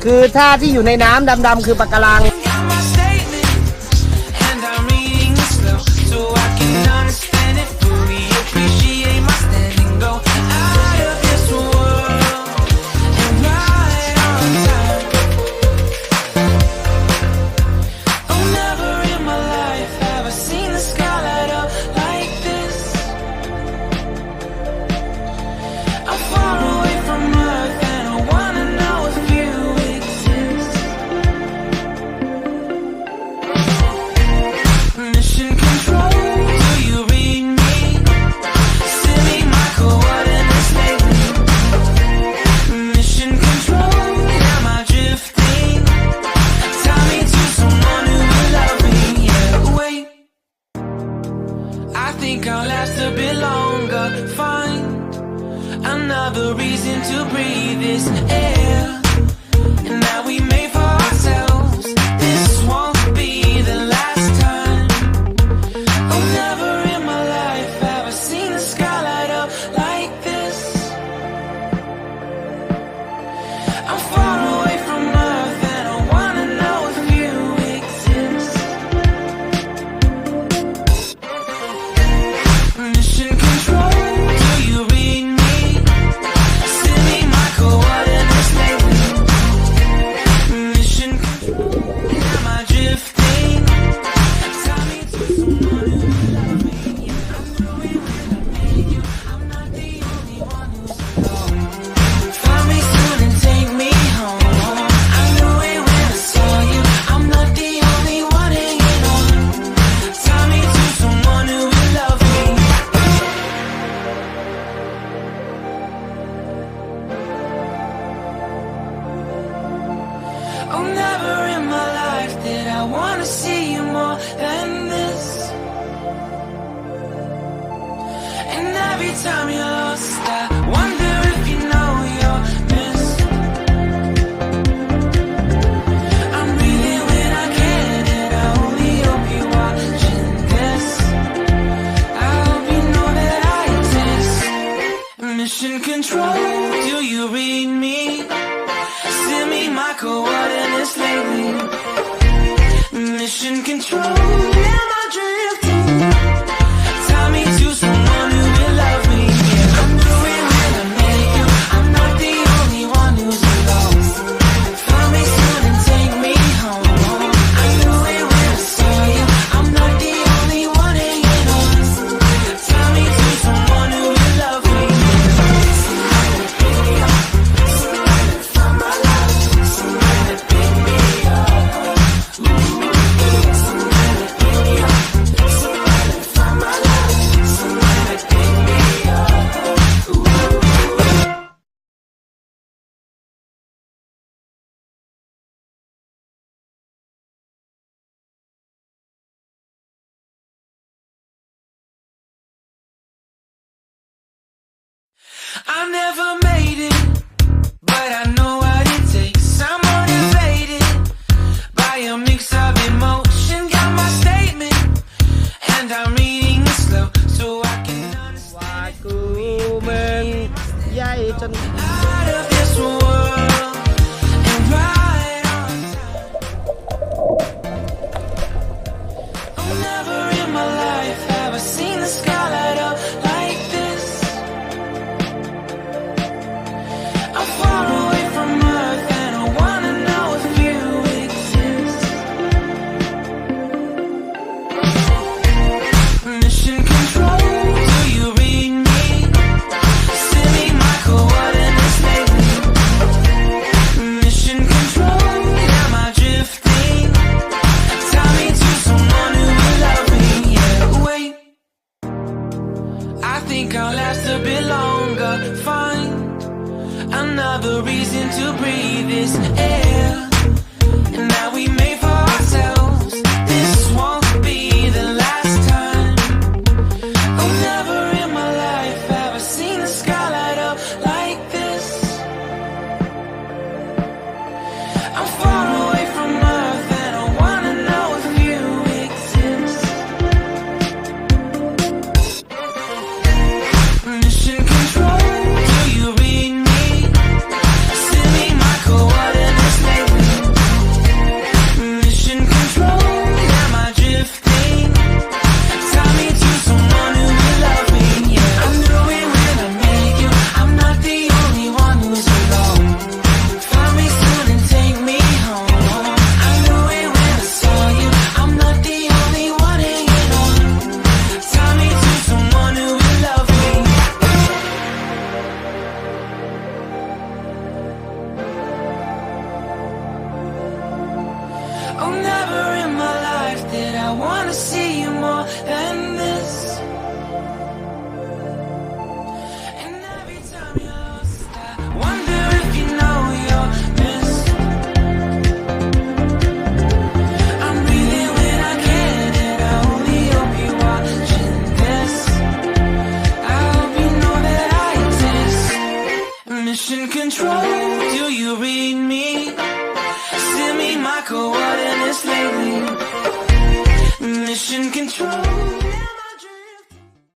คือท่าที่อยู่ในน้ำดำๆคือปะการังAnother reason to breathe this air, and now we made for ourselves. This won't be the last time. Oh, never in my life have I seen the sky light up like this. I'm far away from Earth, and I wanna know if you exist. Mission control. Oh, never in my life did I wanna see you more than this. And every time you're lost, I wonder if you know you're missed. I'm breathing when I can, and I only hope you're watching this. I hope you know that I exist. Mission control, do you read me? Send me my coordinates lately. Mission control, am I drifting? Tie me to someone who will love me. Yeah, I'm doing when I met you. I'm not the only one who's lost. Find me soon and take me home. I knew it when I saw you. I'm not the only one hanging on. Tie me to someone who will love me. Somebody pick me up. Somebody find my love. Somebody pick me up. Somebody pick me up. Somebody find my love. Somebody pick me up. I never made it, but I know what it takes. I'm motivated by a mix of emotion. Got my statement, and I'm reading it slow so I can ว่ากูมึงใหญ่จน out of this world and right on time. Oh, never in my life have I seen the sky light up like this. another reason to breathe this air. And now we made for ourselves. This won't be the last time. Oh, never in my life have I seen the sky light up like this. I'm far away from Earth and I wanna know if you exist. Mission control, do you read me? Send me my coordinates lately. Mission control, am I drifting? Tie me to someone who will love me. Yeah, I knew it when I met you. I'm not the only one who's alone. Find me soon and take me home. I knew it when I saw you. I'm not the only one hanging on. Tie me to someone who will love me. Oh, never in my life did I wanna see you more than this. And every time you're lost, I wonder if you know you're missed. I'm breathing when I can, and I only hope you're watching this. I hope you know that I exist. Mission control,